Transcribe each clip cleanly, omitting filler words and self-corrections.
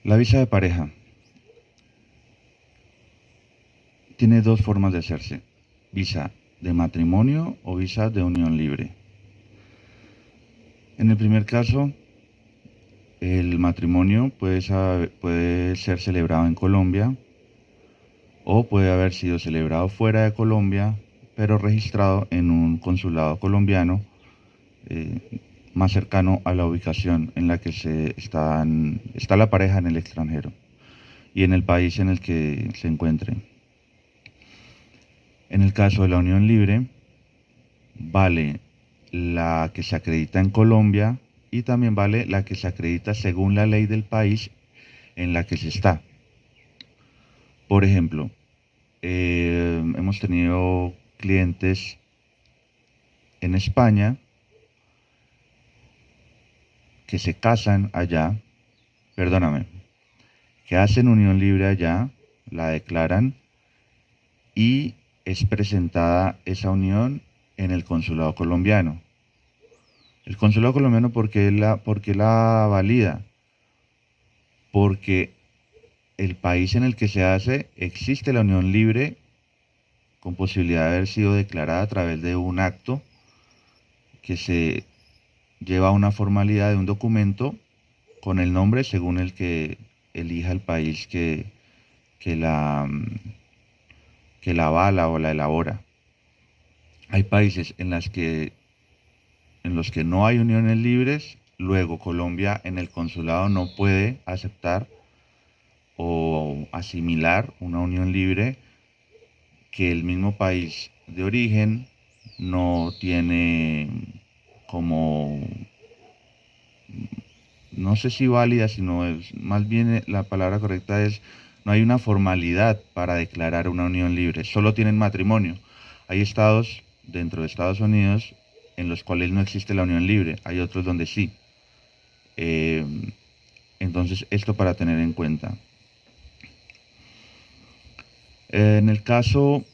La visa de pareja tiene dos formas de hacerse: visa de matrimonio o visa de unión libre. En el primer caso, el matrimonio puede ser celebrado en Colombia o puede haber sido celebrado fuera de Colombia, pero registrado en un consulado colombiano eh, más cercano a la ubicación en la que está la pareja en el extranjero y en el país en el que se encuentre. En el caso de la unión libre, vale la que se acredita en Colombia y también vale la que se acredita según la ley del país en la que se está. Por ejemplo, hemos tenido clientes en España que se casan allá, perdóname, que hacen unión libre allá, la declaran y es presentada esa unión en el consulado colombiano. El consulado colombiano, ¿por qué la valida? Porque el país en el que se hace existe la unión libre con posibilidad de haber sido declarada a través de un acto que se lleva a una formalidad de un documento con el nombre según el que elija el país que la, que la avala o la elabora. Hay países en los que no hay uniones libres, luego Colombia en el consulado no puede aceptar o asimilar una unión libre que el mismo país de origen no tiene como, no sé si válida, sino es, más bien la palabra correcta es, no hay una formalidad para declarar una unión libre, solo tienen matrimonio. Hay estados dentro de Estados Unidos en los cuales no existe la unión libre, hay otros donde sí. Eh, entonces, esto para tener en cuenta. En el caso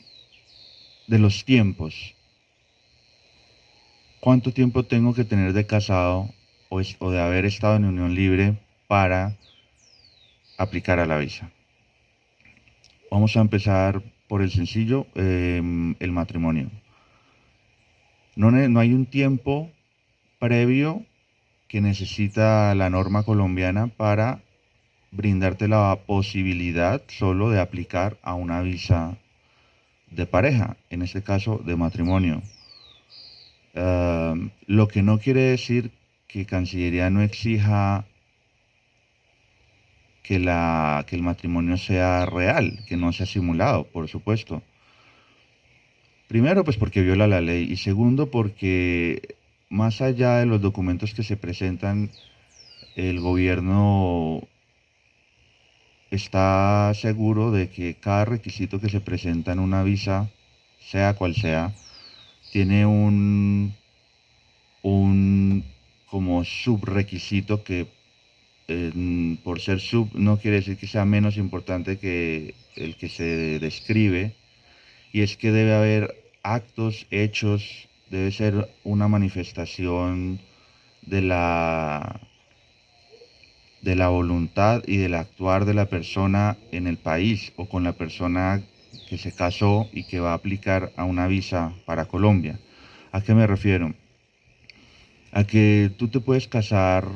de los tiempos, ¿cuánto tiempo tengo que tener de casado o de haber estado en unión libre para aplicar a la visa? Vamos a empezar por el sencillo, el matrimonio. No hay un tiempo previo que necesita la norma colombiana para brindarte la posibilidad solo de aplicar a una visa de pareja, en este caso de matrimonio. Lo que no quiere decir que Cancillería no exija que el matrimonio sea real, que no sea simulado, por supuesto. Primero, pues porque viola la ley y segundo, porque más allá de los documentos que se presentan, el gobierno está seguro de que cada requisito que se presenta en una visa, sea cual sea, tiene un como subrequisito que por ser sub no quiere decir que sea menos importante que el que se describe, y es que debe haber actos, hechos, debe ser una manifestación de la voluntad y del actuar de la persona en el país o con la persona que se casó y que va a aplicar a una visa para Colombia. ¿A qué me refiero? A que tú te puedes casar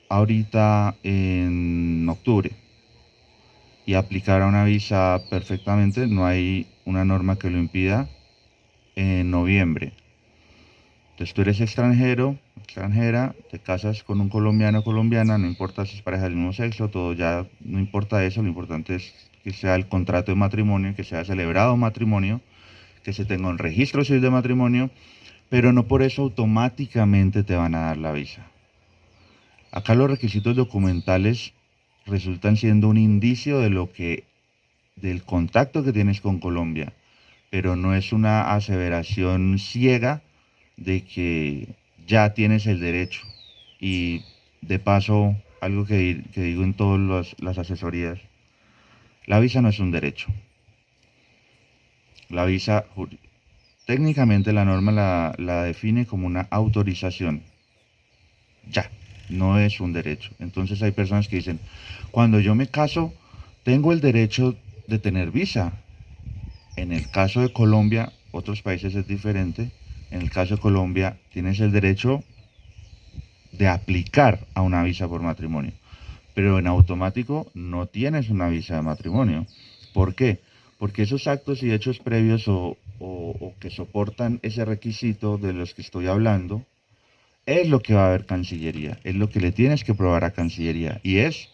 ahorita en octubre y aplicar a una visa perfectamente, no hay una norma que lo impida, en noviembre. Entonces tú eres extranjero, extranjera, te casas con un colombiano o colombiana, no importa si es pareja del mismo sexo, todo ya no importa eso, lo importante es que sea el contrato de matrimonio, que sea celebrado matrimonio, que se tenga un registro civil de matrimonio, pero no por eso automáticamente te van a dar la visa. Acá los requisitos documentales resultan siendo un indicio de del contacto que tienes con Colombia, pero no es una aseveración ciega de que ya tienes el derecho. Y de paso, algo que digo en todas las asesorías, la visa no es un derecho. La visa, técnicamente la norma la define como una autorización. Ya. no es un derecho. Entonces hay personas que dicen, cuando yo me caso, tengo el derecho de tener visa. En el caso de Colombia, otros países es diferente. En el caso de Colombia, tienes el derecho de aplicar a una visa por matrimonio, pero en automático no tienes una visa de matrimonio. ¿Por qué? Porque esos actos y hechos previos o que soportan ese requisito de los que estoy hablando es lo que va a haber Cancillería, es lo que le tienes que probar a Cancillería y es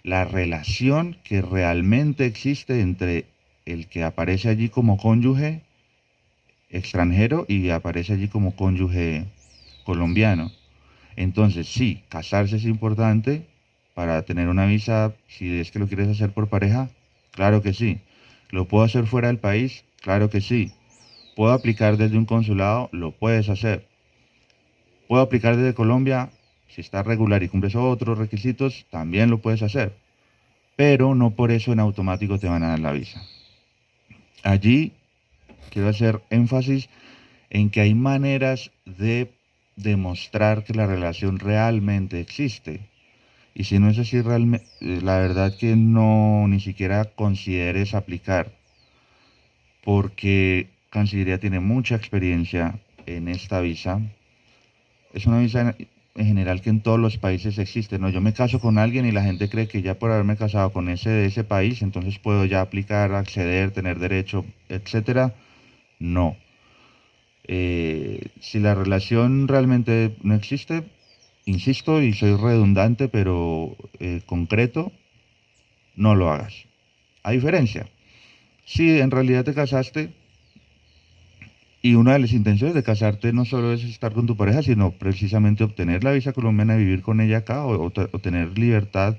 la relación que realmente existe entre el que aparece allí como cónyuge extranjero y aparece allí como cónyuge colombiano. Entonces, sí, casarse es importante para tener una visa, si es que lo quieres hacer por pareja, claro que sí. ¿Lo puedo hacer fuera del país? Claro que sí. ¿Puedo aplicar desde un consulado? Lo puedes hacer. ¿Puedo aplicar desde Colombia? Si estás regular y cumples otros requisitos, también lo puedes hacer. Pero no por eso en automático te van a dar la visa. Allí quiero hacer énfasis en que hay maneras de demostrar que la relación realmente existe. Y si no es así, la verdad que no ni siquiera consideres aplicar, porque Cancillería tiene mucha experiencia en esta visa. Es una visa en general que en todos los países existe, ¿no? Yo me caso con alguien y la gente cree que ya por haberme casado con ese de ese país, entonces puedo ya aplicar, acceder, tener derecho, etcétera. No. Si la relación realmente no existe, insisto y soy redundante, pero concreto, no lo hagas. A diferencia, si en realidad te casaste y una de las intenciones de casarte no solo es estar con tu pareja, sino precisamente obtener la visa colombiana y vivir con ella acá o tener libertad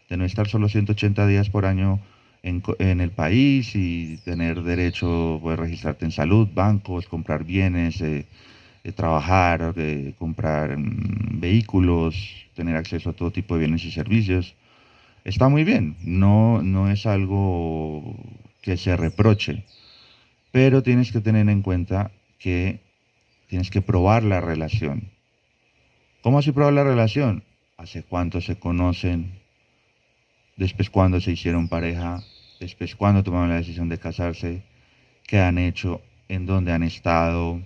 de no estar solo 180 días por año en el país y tener derecho a registrarte en salud, bancos, comprar bienes, trabajar, comprar vehículos, tener acceso a todo tipo de bienes y servicios. Está muy bien, no es algo que se reproche, pero tienes que tener en cuenta que tienes que probar la relación. ¿Cómo así probar la relación? ¿Hace cuánto se conocen? Después cuándo se hicieron pareja, después cuándo tomaron la decisión de casarse, qué han hecho, en dónde han estado,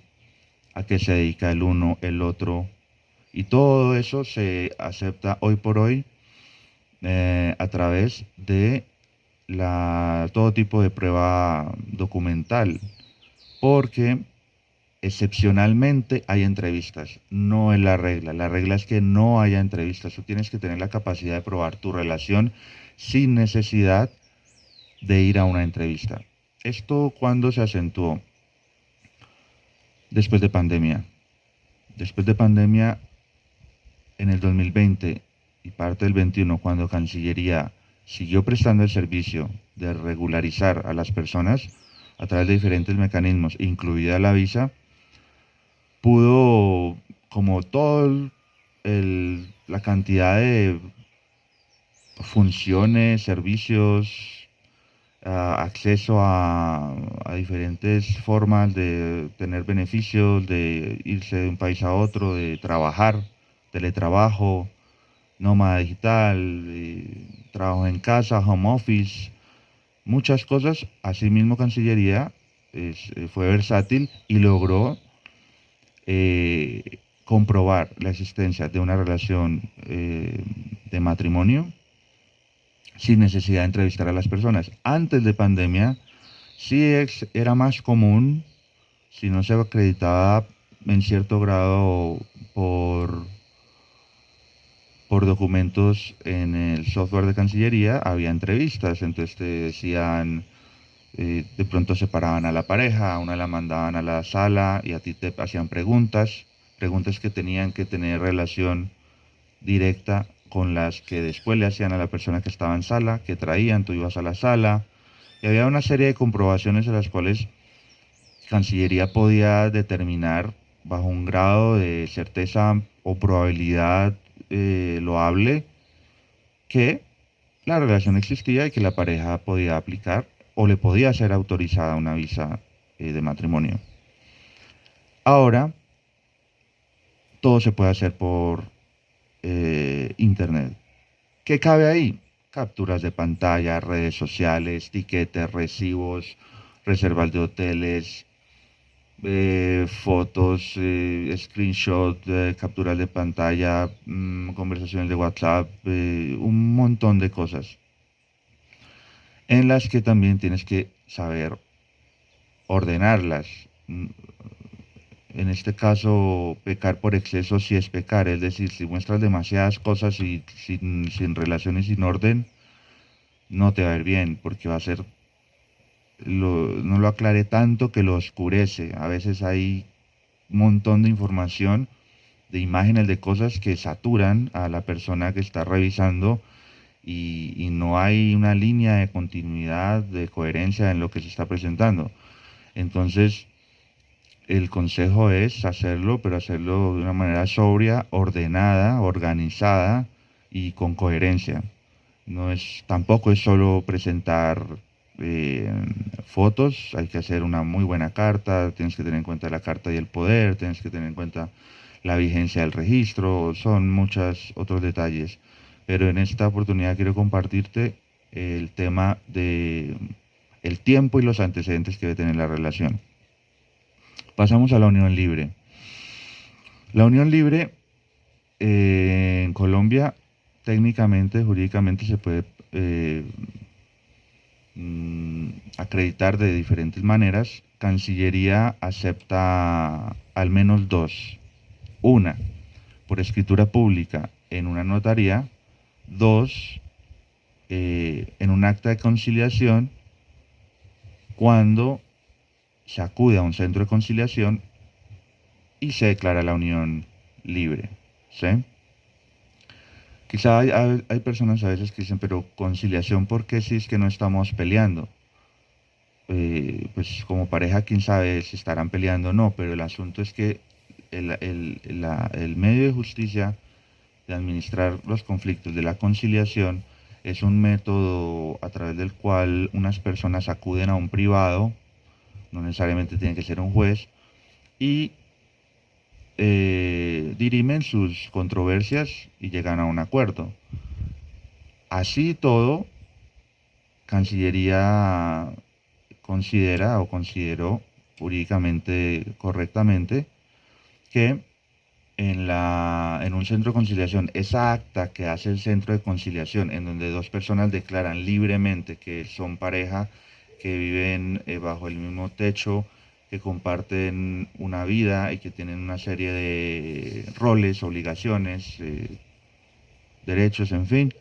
a qué se dedica el uno, el otro. Y todo eso se acepta hoy por hoy a través de todo tipo de prueba documental, porque excepcionalmente hay entrevistas, no es la regla es que no haya entrevistas, tú tienes que tener la capacidad de probar tu relación sin necesidad de ir a una entrevista. ¿Esto cuándo se acentuó? Después de pandemia. Después de pandemia, en el 2020 y parte del 21, cuando Cancillería siguió prestando el servicio de regularizar a las personas a través de diferentes mecanismos, incluida la visa, pudo, como toda la cantidad de funciones, servicios, acceso a diferentes formas de tener beneficios, de irse de un país a otro, de trabajar, teletrabajo, nómada digital, trabajo en casa, home office, muchas cosas. Asimismo, Cancillería fue versátil y logró comprobar la existencia de una relación de matrimonio sin necesidad de entrevistar a las personas. Antes de pandemia, sí era más común, si no se acreditaba en cierto grado por por documentos en el software de Cancillería, había entrevistas, entonces te decían, de pronto separaban a la pareja, a una la mandaban a la sala y a ti te hacían preguntas, preguntas que tenían que tener relación directa con las que después le hacían a la persona que estaba en sala, que traían, tú ibas a la sala, y había una serie de comprobaciones en las cuales Cancillería podía determinar bajo un grado de certeza o probabilidad loable que la relación existía y que la pareja podía aplicar o le podía ser autorizada una visa de matrimonio. Ahora todo se puede hacer por Internet. ¿Qué cabe ahí? Capturas de pantalla, redes sociales, tiquetes, recibos, reservas de hoteles, fotos, screenshot, capturas de pantalla, conversaciones de WhatsApp, un montón de cosas en las que también tienes que saber ordenarlas. En este caso, pecar por exceso sí es pecar, es decir, si muestras demasiadas cosas y sin relación y sin orden, no te va a ir bien, porque va a ser, no lo aclare tanto que lo oscurece. A veces hay un montón de información, de imágenes, de cosas que saturan a la persona que está revisando y no hay una línea de continuidad, de coherencia en lo que se está presentando. Entonces, el consejo es hacerlo, pero hacerlo de una manera sobria, ordenada, organizada y con coherencia. No es, tampoco es solo presentar eh, fotos, hay que hacer una muy buena carta, tienes que tener en cuenta la carta y el poder, tienes que tener en cuenta la vigencia del registro, son muchos otros detalles. Pero en esta oportunidad quiero compartirte el tema de el tiempo y los antecedentes que debe tener la relación. Pasamos a la unión libre. La unión libre en Colombia técnicamente, jurídicamente se puede acreditar de diferentes maneras. Cancillería acepta al menos dos. Una, por escritura pública en una notaría. Dos, en un acta de conciliación cuando se acude a un centro de conciliación y se declara la unión libre. ¿Sí? Quizá hay personas a veces que dicen, pero conciliación, ¿por qué si es que no estamos peleando? Pues como pareja, quién sabe si estarán peleando o no, pero el asunto es que el medio de justicia de administrar los conflictos de la conciliación es un método a través del cual unas personas acuden a un privado, no necesariamente tiene que ser un juez, y dirimen sus controversias y llegan a un acuerdo. Así todo, Cancillería considera o consideró jurídicamente correctamente que en un centro de conciliación, esa acta que hace el centro de conciliación, en donde dos personas declaran libremente que son pareja, que viven bajo el mismo techo, que comparten una vida y que tienen una serie de roles, obligaciones, derechos, en fin,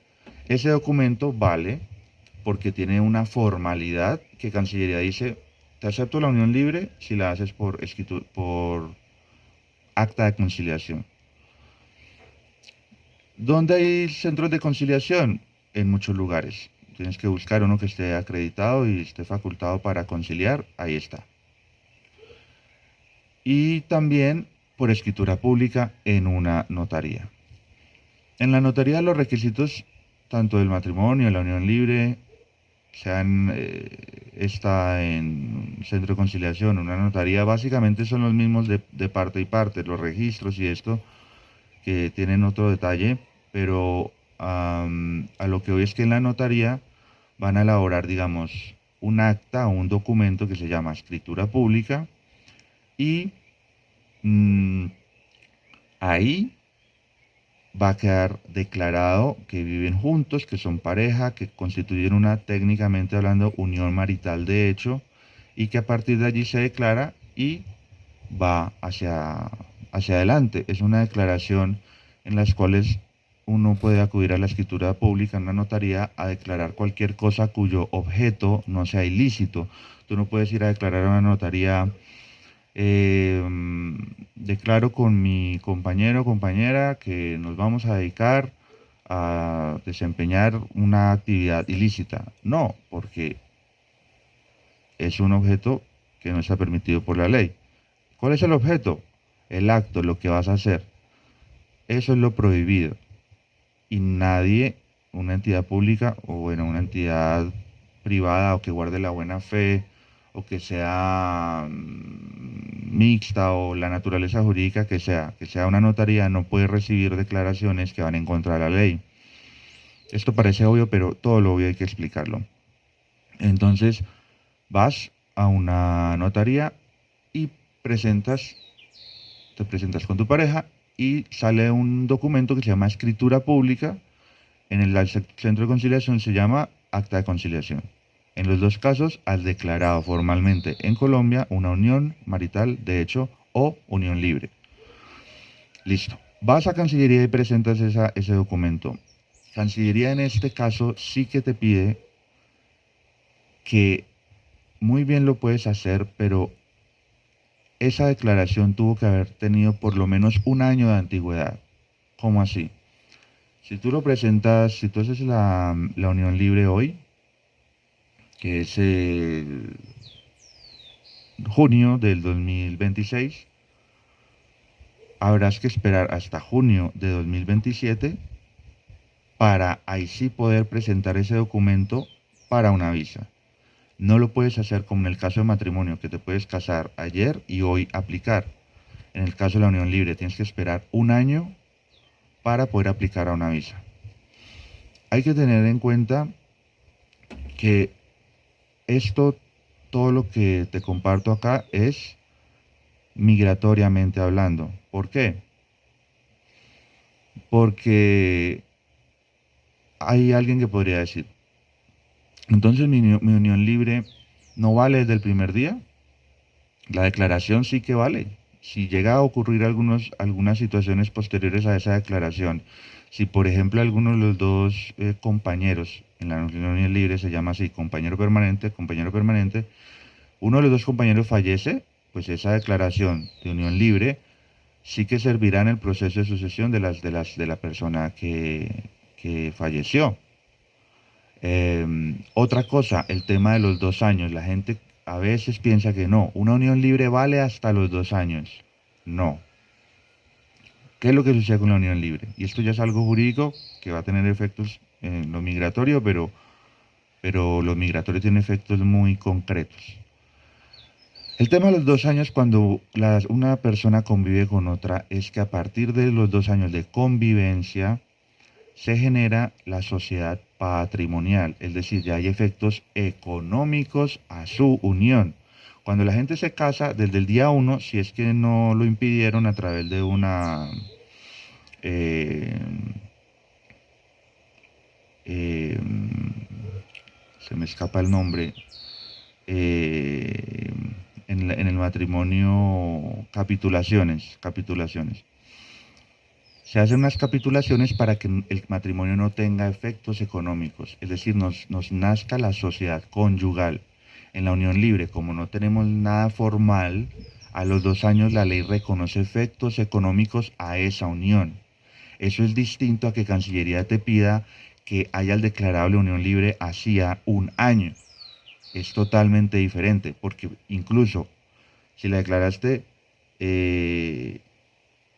ese documento vale porque tiene una formalidad que Cancillería dice, te acepto la unión libre si la haces por acta de conciliación. ¿Dónde hay centros de conciliación? En muchos lugares. Tienes que buscar uno que esté acreditado y esté facultado para conciliar. Ahí está. Y también por escritura pública en una notaría. En la notaría los requisitos tanto del matrimonio, de la unión libre, sean está en centro de conciliación, una notaría, básicamente son los mismos de parte y parte, los registros y esto, que tienen otro detalle, pero a lo que hoy es que en la notaría van a elaborar, digamos, un acta o un documento que se llama escritura pública y mm, ahí va a quedar declarado que viven juntos, que son pareja, que constituyen una, técnicamente hablando, unión marital de hecho, y que a partir de allí se declara y va hacia adelante. Es una declaración en las cuales uno puede acudir a la escritura pública en una notaría a declarar cualquier cosa cuyo objeto no sea ilícito. Tú no puedes ir a declarar a una notaría, eh, declaro con mi compañero o compañera que nos vamos a dedicar a desempeñar una actividad ilícita. No, porque es un objeto que no está permitido por la ley. ¿Cuál es el objeto? El acto, lo que vas a hacer. Eso es lo prohibido. Y nadie, una entidad pública o bueno, una entidad privada o que guarde la buena fe o que sea mixta o la naturaleza jurídica que sea una notaría, no puede recibir declaraciones que van en contra de la ley. Esto parece obvio, pero todo lo obvio hay que explicarlo. Entonces, vas a una notaría y presentas, te presentas con tu pareja y sale un documento que se llama escritura pública. En el centro de conciliación se llama acta de conciliación. En los dos casos, has declarado formalmente en Colombia una unión marital de hecho o unión libre. Listo. Vas a Cancillería y presentas ese documento. Cancillería en este caso sí que te pide que muy bien lo puedes hacer, pero esa declaración tuvo que haber tenido por lo menos un año de antigüedad. ¿Cómo así? Si tú lo presentas, si tú haces la unión libre hoy, que es junio del 2026, habrás que esperar hasta junio de 2027 para ahí sí poder presentar ese documento para una visa. No lo puedes hacer como en el caso de matrimonio, que te puedes casar ayer y hoy aplicar. En el caso de la unión libre, tienes que esperar un año para poder aplicar a una visa. Hay que tener en cuenta que esto, todo lo que te comparto acá es migratoriamente hablando. ¿Por qué? Porque hay alguien que podría decir, entonces mi unión libre no vale desde el primer día. La declaración sí que vale. Si llega a ocurrir algunas situaciones posteriores a esa declaración, si por ejemplo alguno de los dos compañeros en la unión libre se llama así, compañero permanente, uno de los dos compañeros fallece, pues esa declaración de unión libre sí que servirá en el proceso de sucesión de la persona que falleció. Otra cosa, el tema de los 2 años. La gente a veces piensa que no, una unión libre vale hasta los 2 años. No. ¿Qué es lo que sucede con la unión libre? Y esto ya es algo jurídico que va a tener efectos en lo migratorio, pero lo migratorio tiene efectos muy concretos. El tema de los 2 años cuando una persona convive con otra es que a partir de los 2 años de convivencia se genera la sociedad patrimonial, es decir, ya hay efectos económicos a su unión. Cuando la gente se casa, desde el día uno, si es que no lo impidieron a través de eh, eh, se me escapa el nombre, eh, en el matrimonio, capitulaciones. Se hacen unas capitulaciones para que el matrimonio no tenga efectos económicos, es decir, nos nazca la sociedad conyugal. En la unión libre, como no tenemos nada formal, a los 2 años la ley reconoce efectos económicos a esa unión. Eso es distinto a que Cancillería te pida que hayas declarado la unión libre hacía un año. Es totalmente diferente, porque incluso si la declaraste eh,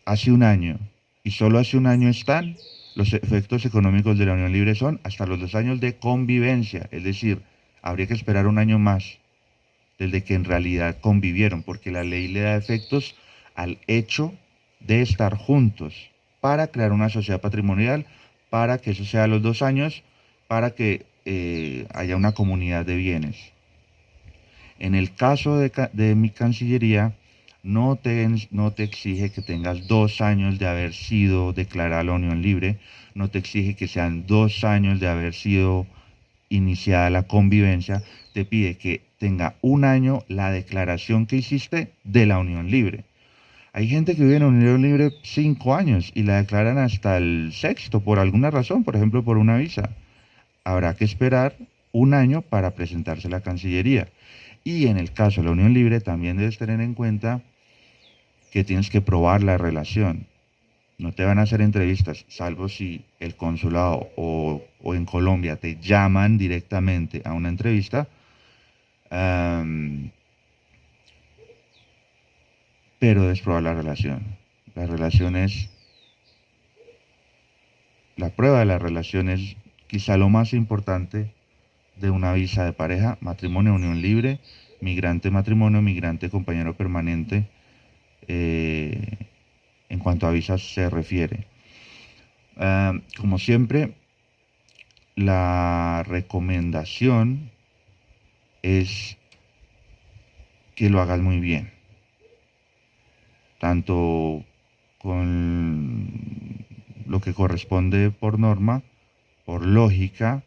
hace un año y solo hace un año están, los efectos económicos de la unión libre son hasta los 2 años de convivencia, es decir, habría que esperar un año más desde que en realidad convivieron, porque la ley le da efectos al hecho de estar juntos para crear una sociedad patrimonial, para que eso sea a los 2 años, para que haya una comunidad de bienes. En el caso de mi Cancillería, no te exige que tengas 2 años de haber sido declarada la unión libre, no te exige que sean 2 años de haber sido iniciada la convivencia, te pide que tenga un año la declaración que hiciste de la unión libre. Hay gente que vive en unión libre 5 años y la declaran hasta el sexto por alguna razón, por ejemplo por una visa. Habrá que esperar un año para presentarse a la Cancillería. Y en el caso de la unión libre también debes tener en cuenta que tienes que probar la relación. No te van a hacer entrevistas, salvo si el consulado o en Colombia te llaman directamente a una entrevista. um, pero debes probar la relación. La relación es, la prueba de la relación es quizá lo más importante de una visa de pareja, matrimonio, unión libre, migrante matrimonio, migrante compañero permanente, eh, en cuanto a visas se refiere. Como siempre, la recomendación es que lo hagas muy bien, tanto con lo que corresponde por norma, por lógica,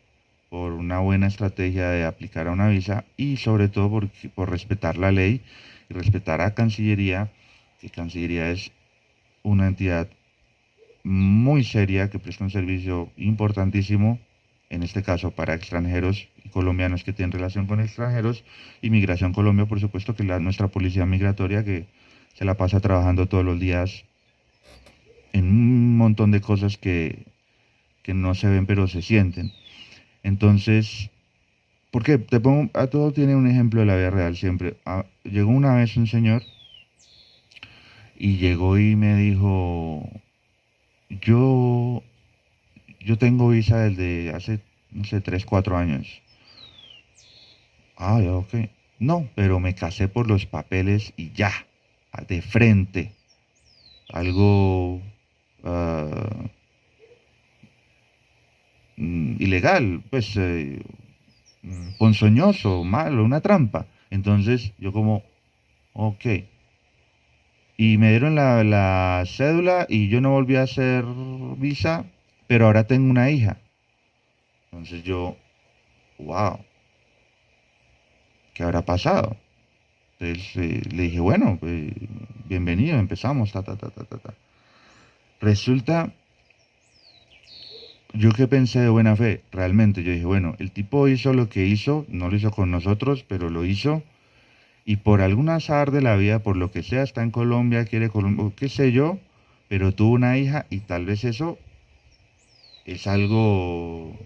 por una buena estrategia de aplicar a una visa y sobre todo por respetar la ley y respetar a Cancillería, que Cancillería es una entidad muy seria que presta un servicio importantísimo, en este caso para extranjeros y colombianos que tienen relación con extranjeros, y Migración Colombia, por supuesto, que es nuestra policía migratoria que se la pasa trabajando todos los días en un montón de cosas que no se ven pero se sienten. Entonces, porque te pongo, a todo tiene un ejemplo de la vida real siempre. Llegó una vez un señor y llegó y me dijo, yo, yo tengo visa desde hace, no sé, 3 4 años. Ah, ya, ok. No, pero me casé por los papeles y ya, de frente. Algo ah, ilegal, pues ponzoñoso, malo, una trampa. Entonces yo como, ok. Y me dieron la cédula y yo no volví a hacer visa, pero ahora tengo una hija. Entonces yo, wow, ¿qué habrá pasado? Entonces le dije, bueno, pues, bienvenido, empezamos, ta, ta, ta, ta, ta, ta. Resulta, yo que pensé de buena fe, realmente, yo dije, bueno, el tipo hizo lo que hizo, no lo hizo con nosotros, pero lo hizo, y por algún azar de la vida, por lo que sea, está en Colombia, quiere Colombia, qué sé yo, pero tuvo una hija y tal vez eso es algo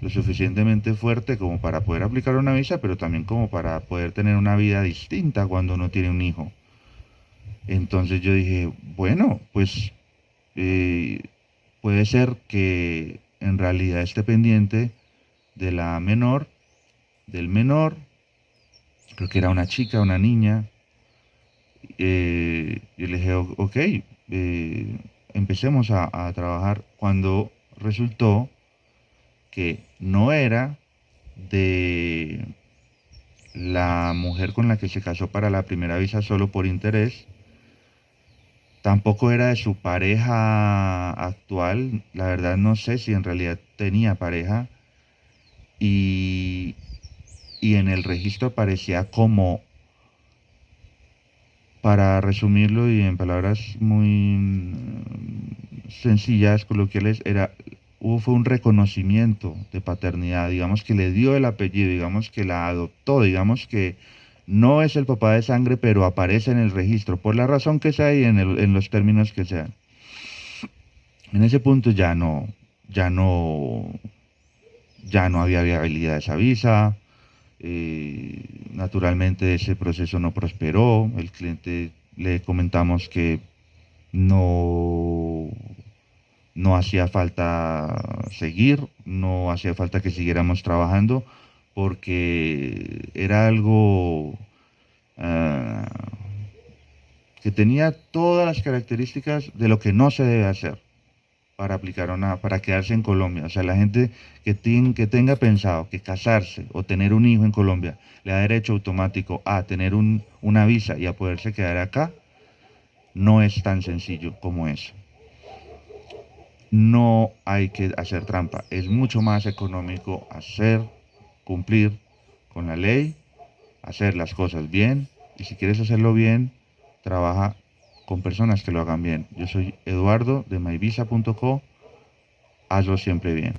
lo suficientemente fuerte como para poder aplicar una visa, pero también como para poder tener una vida distinta cuando uno tiene un hijo. Entonces yo dije, bueno, pues eh, puede ser que en realidad esté pendiente de la menor, del menor, creo que era una chica, una niña. Yo le dije, ok, empecemos a trabajar cuando resultó que no era de la mujer con la que se casó para la primera visa solo por interés, tampoco era de su pareja actual, la verdad no sé si en realidad tenía pareja, y, y en el registro aparecía como, para resumirlo y en palabras muy sencillas, coloquiales, fue un reconocimiento de paternidad, digamos que le dio el apellido, digamos que la adoptó, digamos que no es el papá de sangre, pero aparece en el registro, por la razón que sea y en los términos que sean. En ese punto ya no, ya no había viabilidad de esa visa. Naturalmente ese proceso no prosperó. El cliente le comentamos que no, no hacía falta seguir, no hacía falta que siguiéramos trabajando porque era algo ah, que tenía todas las características de lo que no se debe hacer para aplicar para quedarse en Colombia. O sea, la gente que tenga pensado que casarse o tener un hijo en Colombia le da derecho automático a tener una visa y a poderse quedar acá, no es tan sencillo como eso. No hay que hacer trampa. Es mucho más económico cumplir con la ley, hacer las cosas bien. Y si quieres hacerlo bien, trabaja con personas que lo hagan bien. Yo soy Eduardo de myvisa.co. Hazlo siempre bien.